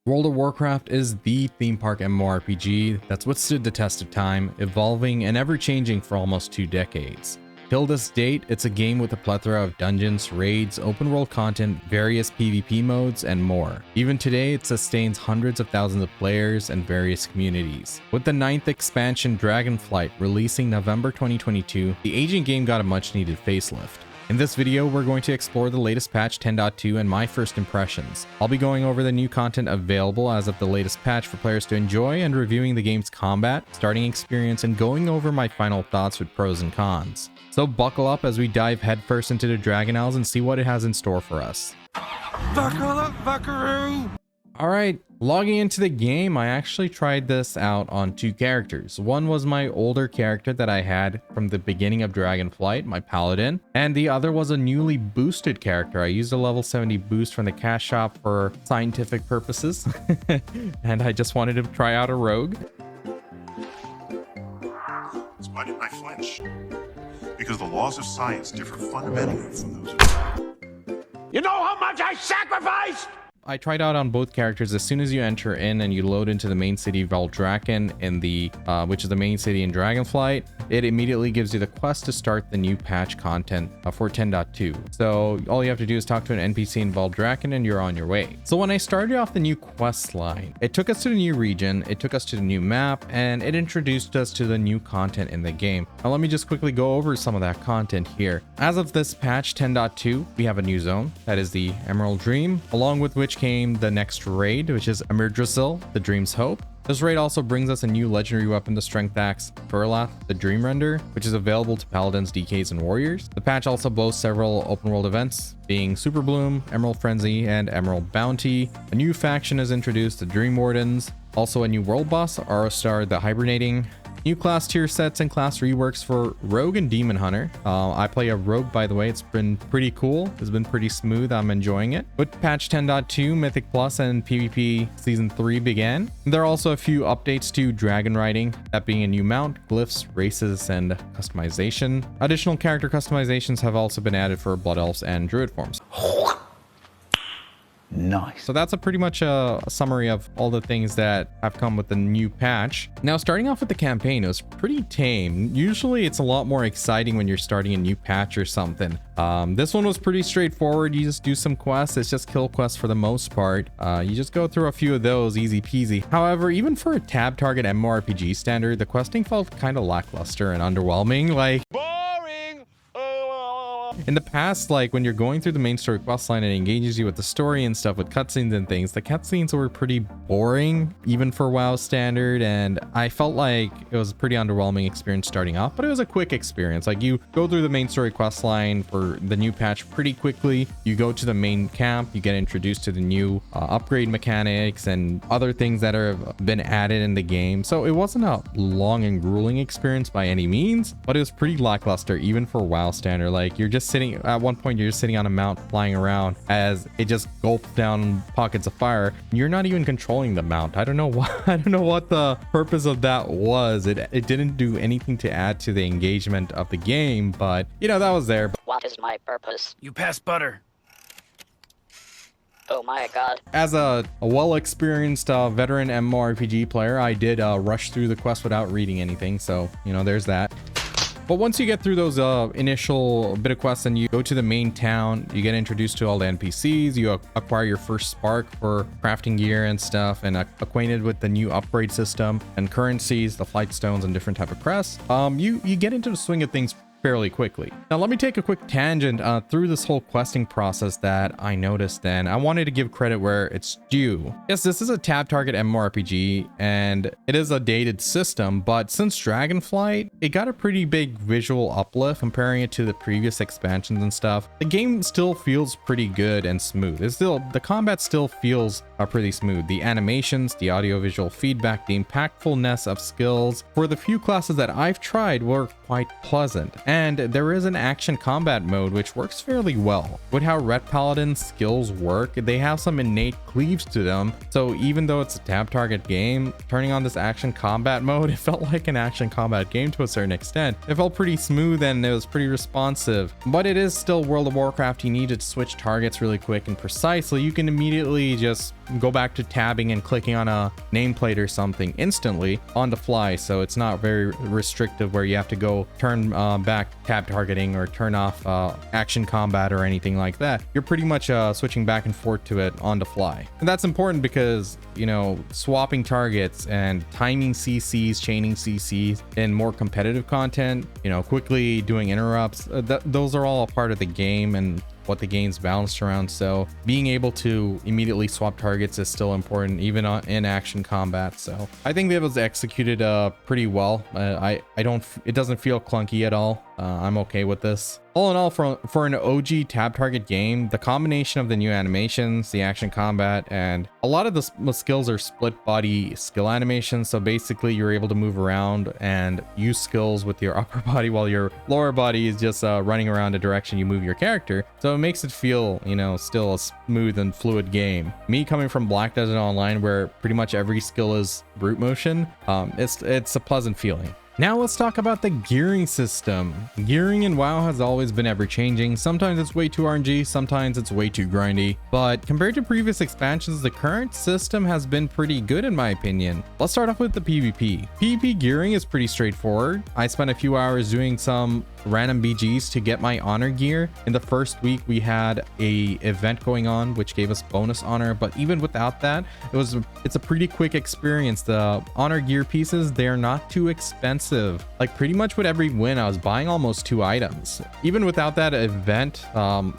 World of Warcraft is the theme park MMORPG that's withstood the test of time, evolving and ever-changing for almost 2 decades. Till this date, it's a game with a plethora of dungeons, raids, open world content, various PvP modes, and more. Even today, it sustains hundreds of thousands of players and various communities. With the 9th expansion Dragonflight releasing November 2022, the aging game got a much-needed facelift. In this video, we're going to explore the latest patch 10.2 and my first impressions. I'll be going over the new content available as of the latest patch for players to enjoy and reviewing the game's combat, starting experience, and going over my final thoughts with pros and cons. So buckle up as we dive headfirst into the Dragon Isles and see what it has in store for us. Buckle up, buckaroo! Alright, logging into the game, I actually tried this out on 2 characters. One was my older character that I had from the beginning of Dragonflight, my paladin, and the other was a newly boosted character. I used a level 70 boost from the cash shop for scientific purposes, and I just wanted to try out a rogue. So why didn't I flinch? Because the laws of science differ fundamentally from those of... You know how much I sacrificed? I tried out on both characters. As soon as you enter in and you load into the main city Valdrakken in the which is the main city in Dragonflight, it immediately gives you the quest to start the new patch content for 10.2. So all you have to do is talk to an NPC in Valdrakken and you're on your way. So when I started off the new quest line, it took us to the new region, it took us to the new map, and it introduced us to the new content in the game. Now let me just quickly go over some of that content here. As of this patch 10.2, we have a new zone, that is the Emerald Dream, along with which came the next raid, which is Amirdrasil, the Dream's Hope. This raid also brings us a new legendary weapon, the Strength Axe Furlath, the Dream Render, which is available to Paladins, DKs, and Warriors. The patch also boasts several open world events, being Super Bloom, Emerald Frenzy, and Emerald Bounty. A new faction is introduced, the Dream Wardens. Also a new world boss, Aurostar the Hibernating. New class tier sets and class reworks for Rogue and Demon Hunter. I play a Rogue, by the way. It's been pretty cool. It's been pretty smooth. I'm enjoying it. With patch 10.2, Mythic Plus and PvP Season 3 began. There are also a few updates to dragon riding, that being a new mount, glyphs, races, and customization. Additional character customizations have also been added for Blood Elves and Druid forms. Nice. So that's pretty much a summary of all the things that have come with the new patch. Now, starting off with the campaign, it was pretty tame. Usually it's a lot more exciting when you're starting a new patch or something. This one was pretty straightforward. You just do some quests. It's just kill quests for the most part. You just go through a few of those, easy peasy. However, even for a tab target MMORPG standard, the questing felt kind of lackluster and underwhelming. Like, in the past, like when you're going through the main story quest line and it engages you with the story and stuff with cutscenes and things, the cutscenes were pretty boring, even for WoW standard, and I felt like it was a pretty underwhelming experience starting off, but it was a quick experience. Like, you go through the main story quest line for the new patch pretty quickly, you go to the main camp, you get introduced to the new upgrade mechanics and other things that have been added in the game. So it wasn't a long and grueling experience by any means, but it was pretty lackluster even for WoW standard. Like, you're just sitting at one point, you're just sitting on a mount flying around as it just gulps down pockets of fire. You're not even controlling the mount. I don't know what the purpose of that was. It didn't do anything to add to the engagement of the game, but you know, that was there. What is my purpose? You pass butter. Oh my god. As a well-experienced veteran MMORPG player, I did rush through the quest without reading anything, so you know, there's that. But once you get through those initial bit of quests and you go to the main town, you get introduced to all the NPCs, you acquire your first spark for crafting gear and stuff, and acquainted with the new upgrade system and currencies, the flight stones, and different type of crests. You get into the swing of things fairly quickly. Now let me take a quick tangent through this whole questing process that I noticed, and I wanted to give credit where it's due. Yes, this is a tab target MMORPG and it is a dated system, but since Dragonflight, it got a pretty big visual uplift comparing it to the previous expansions and stuff. The game still feels pretty good and smooth. The combat still feels pretty smooth. The animations, the audio-visual feedback, the impactfulness of skills for the few classes that I've tried were quite pleasant. And there is an action combat mode which works fairly well. With how Red Paladin's skills work, they have some innate cleaves to them, so even though it's a tab target game, turning on this action combat mode, it felt like an action combat game to a certain extent. It felt pretty smooth and it was pretty responsive, but it is still World of Warcraft. You need to switch targets really quick and precisely. You can immediately just go back to tabbing and clicking on a nameplate or something instantly on the fly. So it's not very restrictive where you have to go turn back tab targeting or turn off action combat or anything like that. You're pretty much switching back and forth to it on the fly. And that's important because, you know, swapping targets and timing CCs, chaining CCs in more competitive content, you know, quickly doing interrupts, those are all a part of the game and what the game's balanced around. So being able to immediately swap targets is still important, even in action combat. So I think it was executed pretty well. It doesn't feel clunky at all. I'm okay with this. All in all, for an OG tab target game, the combination of the new animations, the action combat, and a lot of the skills are split body skill animations. So basically you're able to move around and use skills with your upper body while your lower body is just running around the direction you move your character. So it makes it feel, you know, still a smooth and fluid game. Me coming from Black Desert Online, where pretty much every skill is brute motion, it's a pleasant feeling. Now let's talk about the gearing system. Gearing in WoW has always been ever changing. Sometimes it's way too RNG, sometimes it's way too grindy. But compared to previous expansions, the current system has been pretty good in my opinion. Let's start off with the PvP. PvP gearing is pretty straightforward. I spent a few hours doing some random BGs to get my honor gear. In the first week we had a event going on which gave us bonus honor, but even without that, it's a pretty quick experience. The honor gear pieces, they're not too expensive. Like pretty much with every win I was buying almost 2 items. Even without that event,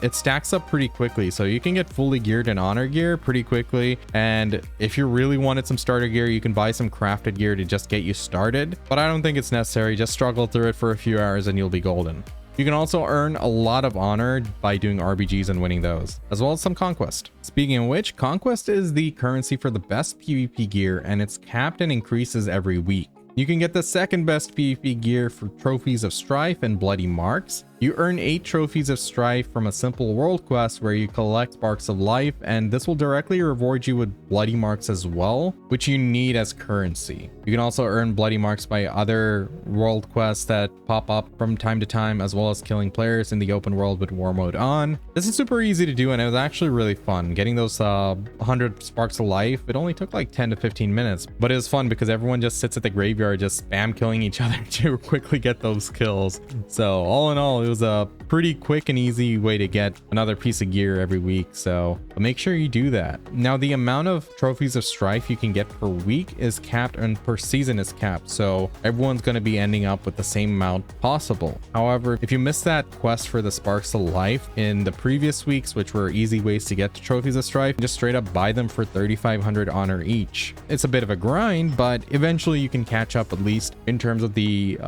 it stacks up pretty quickly, so you can get fully geared in honor gear pretty quickly. And if you really wanted some starter gear, you can buy some crafted gear to just get you started, but I don't think it's necessary. Just struggle through it for a few hours and you'll be golden. You can also earn a lot of honor by doing RBGs and winning those, as well as some conquest. Speaking of which, conquest is the currency for the best PvP gear, and it's capped and increases every week. You can get the second best PvP gear for trophies of strife and bloody marks. You earn 8 trophies of strife from a simple world quest where you collect sparks of life, and this will directly reward you with bloody marks as well, which you need as currency. You can also earn bloody marks by other world quests that pop up from time to time, as well as killing players in the open world with war mode on. This is super easy to do, and it was actually really fun. Getting those 100 sparks of life, it only took like 10 to 15 minutes, but it was fun because everyone just sits at the graveyard just spam killing each other to quickly get those kills. So all in all, it was a pretty quick and easy way to get another piece of gear every week, so make sure you do that. Now, the amount of trophies of strife you can get per week is capped and per season is capped, so everyone's going to be ending up with the same amount possible. However, if you miss that quest for the sparks of life in the previous weeks, which were easy ways to get to trophies of strife, just straight up buy them for 3,500 honor each. It's a bit of a grind, but eventually you can catch up, at least in terms of the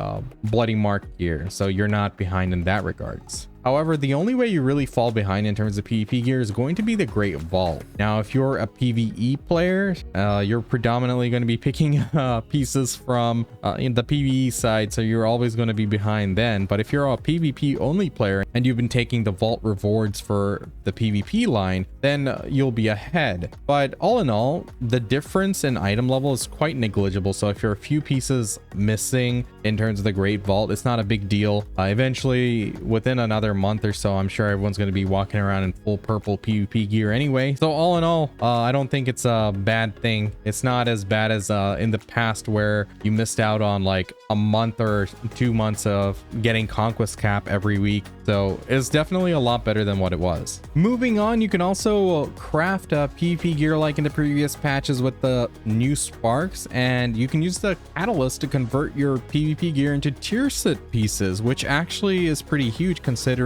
bloody mark gear, so you're not behind in that regards. However, the only way you really fall behind in terms of PvP gear is going to be the Great Vault. Now, if you're a PvE player, you're predominantly going to be picking pieces from in the PvE side, so you're always going to be behind then. But if you're a PvP only player and you've been taking the vault rewards for the PvP line, then you'll be ahead. But all in all, the difference in item level is quite negligible. So if you're a few pieces missing in terms of the Great Vault, it's not a big deal. Eventually, within another month or so, I'm sure everyone's going to be walking around in full purple PvP gear anyway. So all in all, I don't think it's a bad thing. It's not as bad as in the past where you missed out on like a month or 2 months of getting conquest cap every week. So it's definitely a lot better than what it was. Moving on, you can also craft PvP gear like in the previous patches with the new sparks, and you can use the catalyst to convert your PvP gear into tier set pieces, which actually is pretty huge considering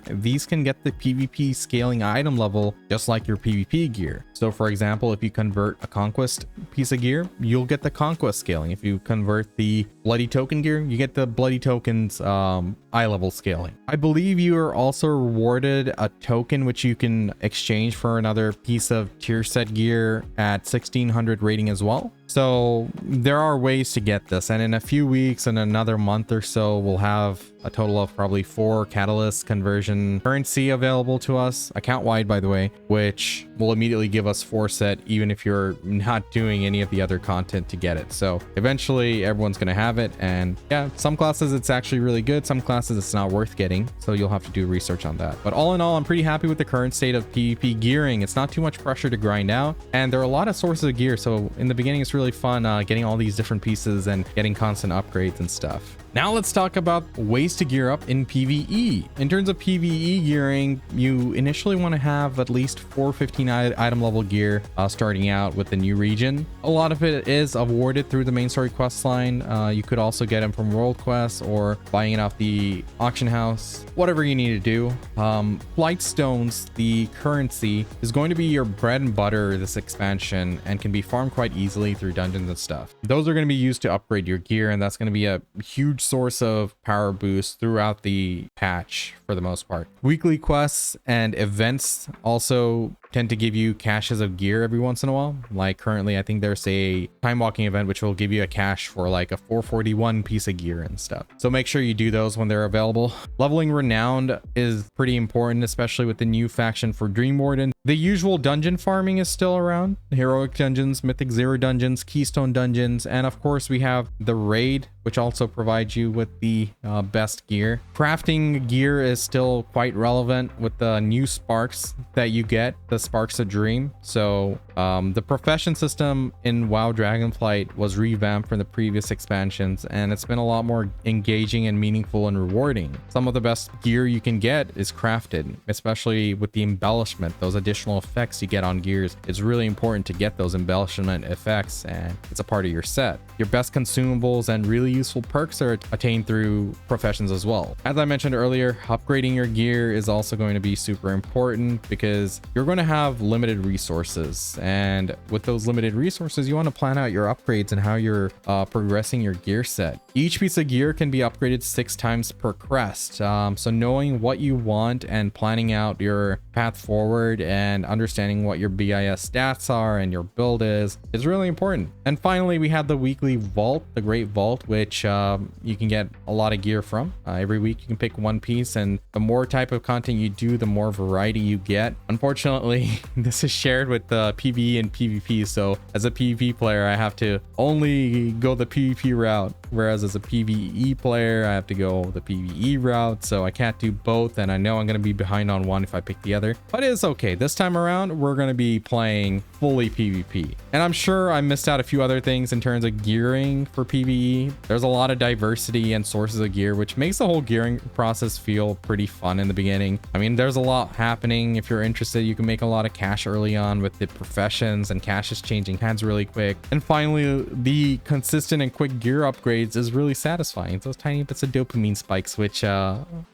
these can get the PvP scaling item level just like your PvP gear. So for example, if you convert a conquest piece of gear, you'll get the conquest scaling. If you convert the bloody token gear, you get the bloody tokens eye level scaling. I believe you are also rewarded a token which you can exchange for another piece of tier set gear at 1600 rating as well. So there are ways to get this, and in a few weeks, in another month or so, we'll have a total of probably 4 catalyst conversion currency available to us, account wide by the way, which will immediately give us 4 set, even if you're not doing any of the other content to get it. So eventually everyone's going to have it. And yeah, some classes it's actually really good. Some classes it's not worth getting. So you'll have to do research on that. But all in all, I'm pretty happy with the current state of PvP gearing. It's not too much pressure to grind out. And there are a lot of sources of gear. So in the beginning, it's really fun getting all these different pieces and getting constant upgrades and stuff. Now let's talk about ways to gear up in PvE. In terms of PvE gearing, you initially want to have at least 415 item level gear starting out with the new region. A lot of it is awarded through the main story quest line. You could also get them from world quests or buying it off the auction house, whatever you need to do. Flight stones, the currency, is going to be your bread and butter this expansion and can be farmed quite easily through dungeons and stuff. Those are going to be used to upgrade your gear, and that's going to be a huge source of power boost throughout the patch for the most part. Weekly quests and events also tend to give you caches of gear every once in a while. Like currently, I think there's a time walking event which will give you a cache for like a 441 piece of gear and stuff. So make sure you do those when they're available. Leveling renowned is pretty important, especially with the new faction for Dream Warden. The usual dungeon farming is still around. Heroic dungeons, Mythic Zero dungeons, Keystone dungeons, and of course we have the raid, which also provides you with the best gear. Crafting gear is still quite relevant with the new sparks that you get, the Sparks of Dream. So the profession system in WoW Dragonflight was revamped from the previous expansions, and it's been a lot more engaging and meaningful and rewarding. Some of the best gear you can get is crafted, especially with the embellishment, those additional effects you get on gears. It's really important to get those embellishment effects, and it's a part of your set. Your best consumables and really useful perks are attained through professions as well. As I mentioned earlier, upgrading your gear is also going to be super important because you're going to have limited resources, and with those limited resources you want to plan out your upgrades and how you're progressing your gear set. Each piece of gear can be upgraded 6 times per crest, so knowing what you want and planning out your path forward and understanding what your BIS stats are and your build is really important. And finally, we have the weekly vault, the Great Vault, which you can get a lot of gear from. Every week you can pick one piece, and the more type of content you do, the more variety you get. Unfortunately, this is shared with the PvE and PvP, so as a PvP player I have to only go the PvP route, whereas as a PvE player I have to go the PvE route, so I can't do both, and I know I'm going to be behind on one if I pick the other, but it's okay. This time around we're going to be playing fully PvP, and I'm sure I missed out a few other things in terms of gearing for PvE. There's a lot of diversity and sources of gear, which makes the whole gearing process feel pretty fun in the beginning. I mean, there's a lot happening. If you're interested, you can make a lot of cash early on with the professions, and cash is changing hands really quick. And finally, the consistent and quick gear upgrades is really satisfying. It's those tiny bits of dopamine spikes, which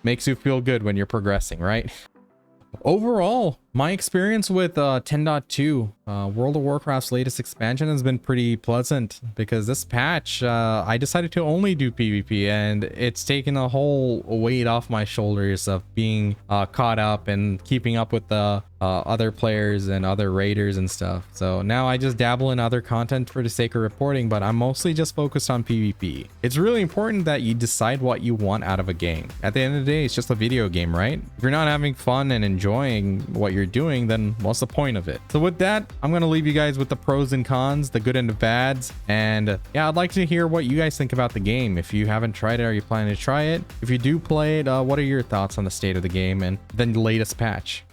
makes you feel good when you're progressing, right? Overall, my experience with 10.2, World of Warcraft's latest expansion, has been pretty pleasant because this patch, I decided to only do PvP, and it's taken a whole weight off my shoulders of being caught up and keeping up with the other players and other raiders and stuff. So now I just dabble in other content for the sake of reporting, but I'm mostly just focused on PvP. It's really important that you decide what you want out of a game. At the end of the day, it's just a video game, right? If you're not having fun and enjoying what you're doing, then what's the point of it? So with that, I'm going to leave you guys with the pros and cons, the good and the bads. And yeah, I'd like to hear what you guys think about the game. If you haven't tried it, are you planning to try it? If you do play it, what are your thoughts on the state of the game and the latest patch?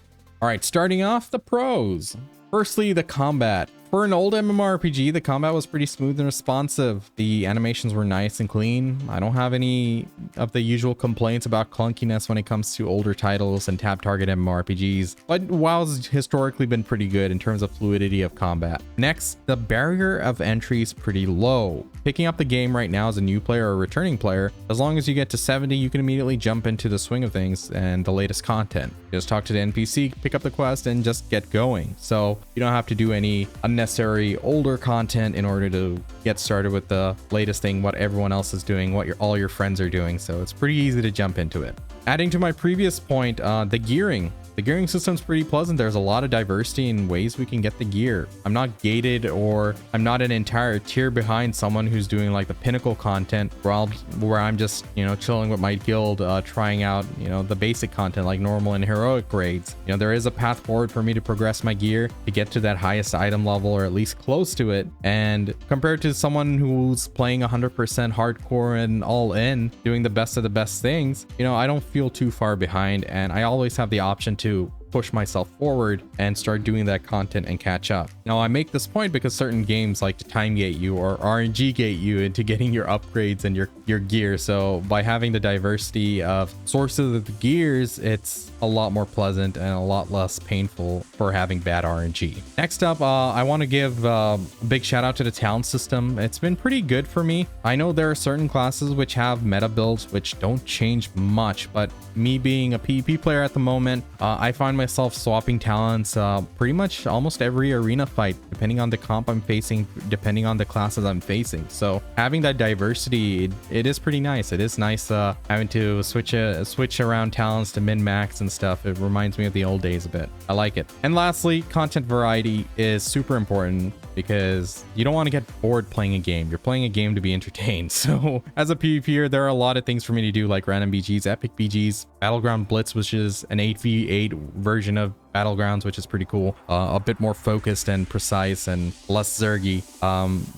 All right, starting off, the pros. Firstly, the combat. For an old MMORPG, the combat was pretty smooth and responsive. The animations were nice and clean. I don't have any of the usual complaints about clunkiness when it comes to older titles and tab target MMORPGs, but WoW's historically been pretty good in terms of fluidity of combat. Next, the barrier of entry is pretty low. Picking up the game right now as a new player or returning player, as long as you get to 70, you can immediately jump into the swing of things and the latest content. Just talk to the NPC, pick up the quest, and just get going. So you don't have to do any unnecessary older content in order to get started with the latest thing, what everyone else is doing, what all your friends are doing. So it's pretty easy to jump into it. Adding to my previous point, the gearing. The gearing system's pretty pleasant. There's a lot of diversity in ways we can get the gear. I'm not gated, or I'm not an entire tier behind someone who's doing like the pinnacle content where I'm just, you know, chilling with my guild, trying out, you know, the basic content like normal and heroic raids. You know, there is a path forward for me to progress my gear to get to that highest item level, or at least close to it. And compared to someone who's playing 100% hardcore and all in, doing the best of the best things, you know, I don't feel too far behind, and I always have the option to push myself forward and start doing that content and catch up. Now, I make this point because certain games like to time gate you or RNG gate you into getting your upgrades and your gear. So by having the diversity of sources of the gears, it's a lot more pleasant and a lot less painful for having bad RNG. Next up, I want to give a big shout out to the talent system. It's been pretty good for me. I know there are certain classes which have meta builds which don't change much, but me being a PvP player at the moment, I find myself swapping talents pretty much almost every arena fight, depending on the comp I'm facing, depending on the classes I'm facing. So having that diversity, it is pretty nice. It is nice having to switch around talents to min-max and stuff. It reminds me of the old days a bit. I like it. And lastly, content variety is super important because you don't want to get bored playing a game. You're playing a game to be entertained. So as a PvPer, there are a lot of things for me to do, like random BGs, epic BGs, Battleground Blitz, which is an 8v8 version of Battlegrounds, which is pretty cool, a bit more focused and precise and less zergy.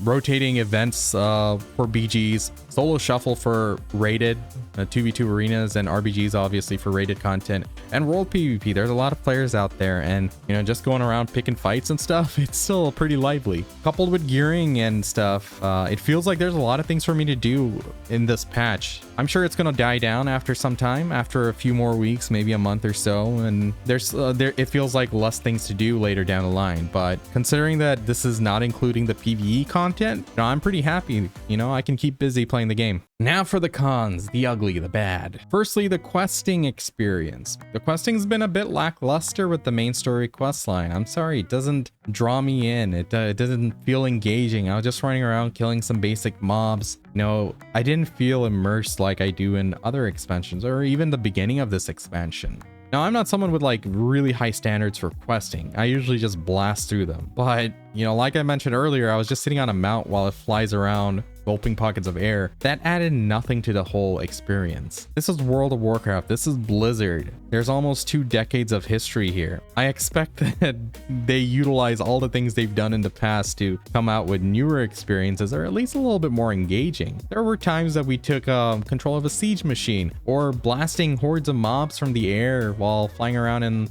Rotating events for BGs, solo shuffle for rated 2v2 arenas, and RBGs obviously for rated content, and world PvP. There's a lot of players out there, and you know, just going around picking fights and stuff, it's still pretty lively. Coupled with gearing and stuff, it feels like there's a lot of things for me to do in this patch. I'm sure it's gonna die down after some time, after a few more weeks, maybe a month or so, and it feels like less things to do later down the line. But considering that this is not including the PvE content, you know, I'm pretty happy. You know, I can keep busy playing the game. Now for the cons, the ugly, the bad. Firstly, the questing experience. The questing's been a bit lackluster with the main story quest line. I'm sorry, it doesn't draw me in. It doesn't feel engaging. I was just running around killing some basic mobs. You know, I didn't feel immersed like I do in other expansions, or even the beginning of this expansion. Now, I'm not someone with like really high standards for questing. I usually just blast through them. But, you know, like I mentioned earlier, I was just sitting on a mount while it flies around, gulping pockets of air. That added nothing to the whole experience. This is World of Warcraft. This is Blizzard. There's almost 2 decades of history here. I expect that they utilize all the things they've done in the past to come out with newer experiences, or at least a little bit more engaging. There were times that we took control of a siege machine, or blasting hordes of mobs from the air while flying around in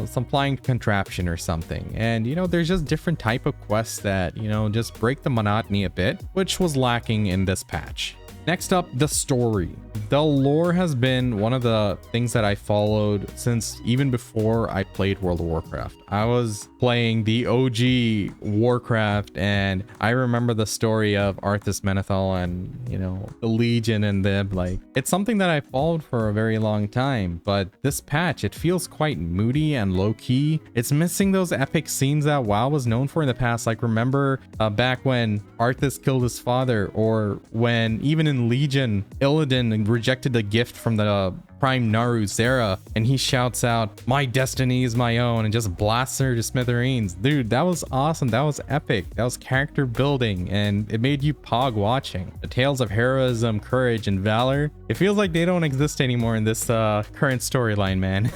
some flying contraption or something. And, you know, there's just different type of quests that, you know, just break the monotony a bit, which was lacking in this patch. Next up, the story. The lore has been one of the things that I followed since even before I played World of Warcraft. I was playing the OG Warcraft, and I remember the story of Arthas Menethil and, you know, the Legion and them. Like, it's something that I followed for a very long time, but this patch, it feels quite moody and low-key. It's missing those epic scenes that WoW was known for in the past. Like, remember back when Arthas killed his father, or when even in Legion, Illidan rejected the gift from the Prime Naru Zera, and he shouts out, "My destiny is my own," and just blasts her to smithereens. Dude, that was awesome. That was epic. That was character building, and it made you pog watching. The tales of heroism, courage, and valor, it feels like they don't exist anymore in this current storyline, man.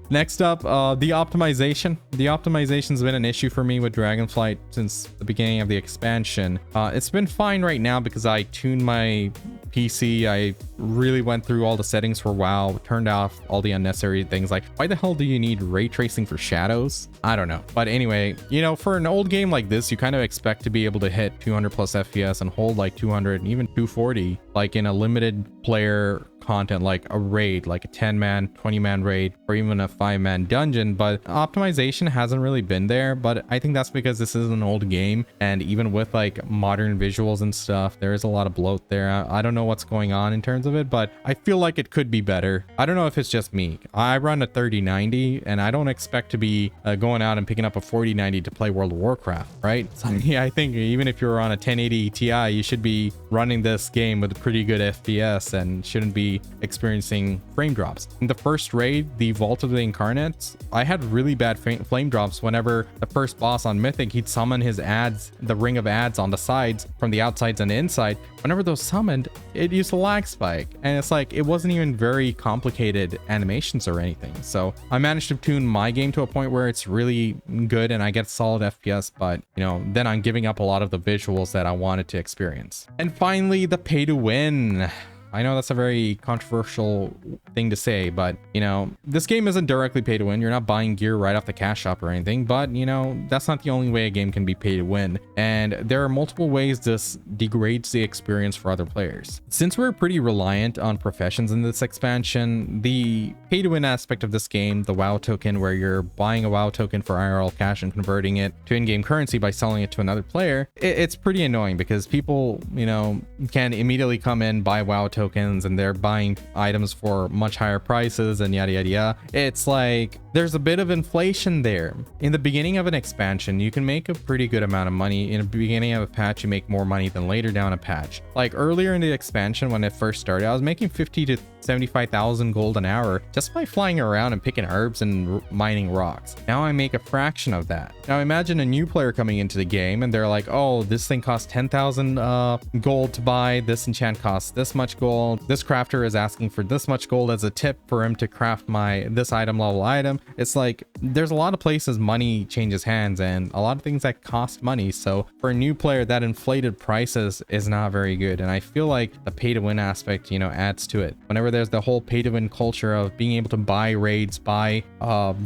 Next up, the optimization. The optimization's been an issue for me with Dragonflight since the beginning of the expansion. It's been fine right now because I tuned my PC. I really went through all the settings for WoW, turned off all the unnecessary things. Like, why the hell do you need ray tracing for shadows? I don't know. But anyway, you know, for an old game like this, you kind of expect to be able to hit 200 plus FPS and hold like 200 and even 240, like in a limited player content, like a raid, like a 10-man 20-man raid, or even a 5-man dungeon. But optimization hasn't really been there. But I think that's because this is an old game, and even with like modern visuals and stuff, there is a lot of bloat there. I don't know what's going on in terms of it, but I feel like it could be better. I don't know if it's just me. I run a 3090, and I don't expect to be going out and picking up a 4090 to play World of Warcraft, right? So, yeah, I think even if you're on a 1080 Ti, you should be running this game with a pretty good FPS and shouldn't be be experiencing frame drops. In the first raid, the Vault of the Incarnates, I had really bad flame drops whenever the first boss on Mythic, he'd summon his ads, the ring of ads on the sides from the outsides and the inside. Whenever those summoned, it used a lag spike, and it's like it wasn't even very complicated animations or anything. So I managed to tune my game to a point where it's really good and I get solid FPS, but you know, then I'm giving up a lot of the visuals that I wanted to experience. And finally, the pay to win. I know that's a very controversial thing to say, but you know, this game isn't directly pay to win. You're not buying gear right off the cash shop or anything, but you know, that's not the only way a game can be pay to win. And there are multiple ways this degrades the experience for other players. Since we're pretty reliant on professions in this expansion, the pay to win aspect of this game, the WoW token, where you're buying a WoW token for IRL cash and converting it to in-game currency by selling it to another player, it's pretty annoying because people, you know, can immediately come in, buy WoW tokens, and they're buying items for much higher prices and yada yada yada. It's like there's a bit of inflation there. In the beginning of an expansion, you can make a pretty good amount of money. In the beginning of a patch, you make more money than later down a patch. Like earlier in the expansion when it first started, I was making 50 to 75,000 gold an hour just by flying around and picking herbs and mining rocks. Now I make a fraction of that. Now imagine a new player coming into the game and they're like, oh, this thing costs 10,000 gold to buy, this enchant costs this much gold, this crafter is asking for this much gold as a tip for him to craft this item level item. It's like there's a lot of places money changes hands and a lot of things that cost money. So for a new player, that inflated prices is not very good, and I feel like the pay to win aspect, you know, adds to it. Whenever there's the whole pay to win culture of being able to buy raids, buy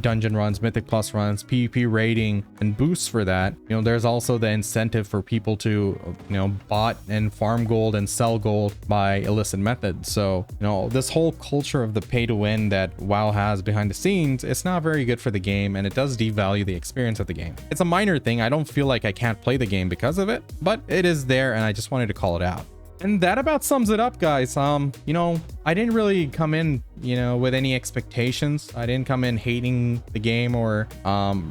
dungeon runs, mythic plus runs, PvP rating, and boosts for that, you know, there's also the incentive for people to, you know, bot and farm gold and sell gold by illicit methods. So, you know, this whole culture of the pay to win that WoW has behind the scenes, it's not very good for the game, and it does devalue the experience of the game. It's a minor thing. I don't feel like I can't play the game because of it, but it is there, and I just wanted to call it out. And that about sums it up, guys. You know, I didn't really come in, you know, with any expectations. I didn't come in hating the game or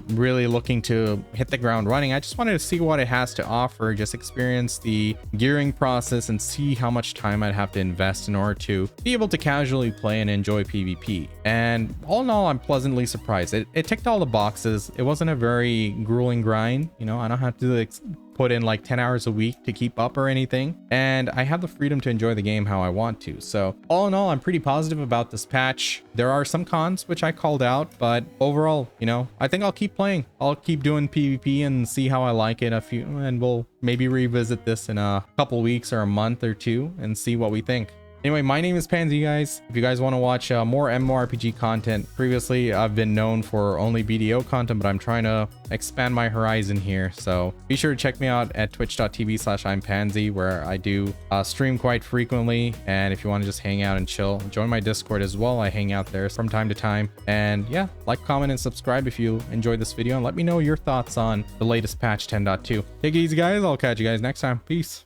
really looking to hit the ground running. I just wanted to see what it has to offer, just experience the gearing process and see how much time I'd have to invest in order to be able to casually play and enjoy PvP. And all in all, I'm pleasantly surprised. It ticked all the boxes. It wasn't a very grueling grind. You know, I don't have to put in like 10 hours a week to keep up or anything, and I have the freedom to enjoy the game how I want to. So all in all, I'm pretty positive about this patch. There are some cons which I called out, but overall, you know, I think I'll keep playing. I'll keep doing PvP and see how I like it and we'll maybe revisit this in a couple weeks or a month or two and see what we think. Anyway, my name is Pansy, guys. If you guys want to watch more MMORPG content, previously I've been known for only BDO content, but I'm trying to expand my horizon here. So be sure to check me out at twitch.tv/I'mPansy, where I do stream quite frequently. And if you want to just hang out and chill, join my Discord as well. I hang out there from time to time. And yeah, like, comment, and subscribe if you enjoyed this video, and let me know your thoughts on the latest patch 10.2. Take it easy, guys. I'll catch you guys next time. Peace.